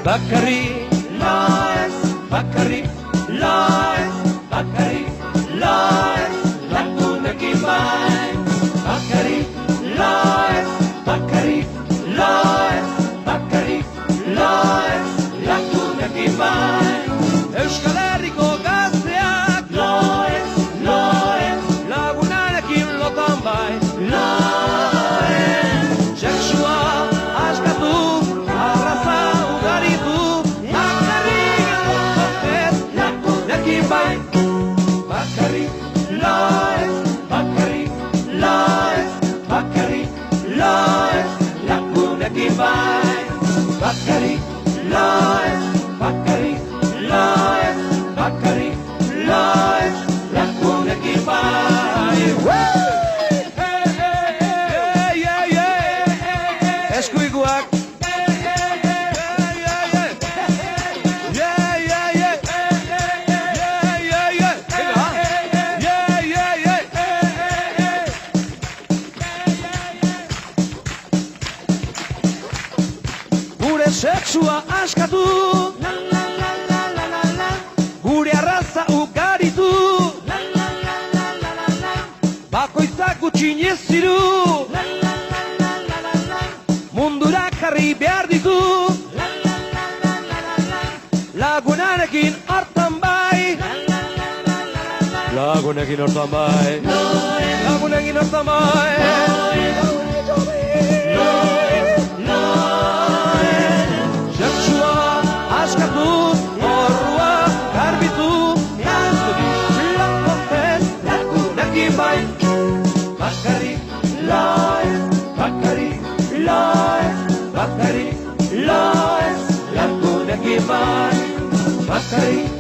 Bakarrik loez, bakarrik loez, bakarrik loez, lagunekin bai. Bakarrik loez, bakarrik loez, bakarrik loez, lagunekin bai. Euskal Herriko gazteak loez, loez, lagunarekin lotan bai. Loez, sexua askatu, arraza ugaritu, bakarrik lotzez, lagunekin bai. Bakarrik loez, bakarrik loez, bakarrik loez, lagunekin bai. Bakarrik loez, bakarrik loez, bakarrik loez, lagunekin bai. Eskuiguak gure sexua askatu, gure arraza ugaritu, bakoitzak gutxinez ziru, mundura jarri behar ditu, lagunarekin hortan bai. Lagunekin hortan bai. Lagunekin hortan bai. Sexua askatu, horrua garbitu, lakotzen, lagunekin bai. Bakarrik loez, bakarrik loez, bakarrik loez, lagunekin bai. Bakarrik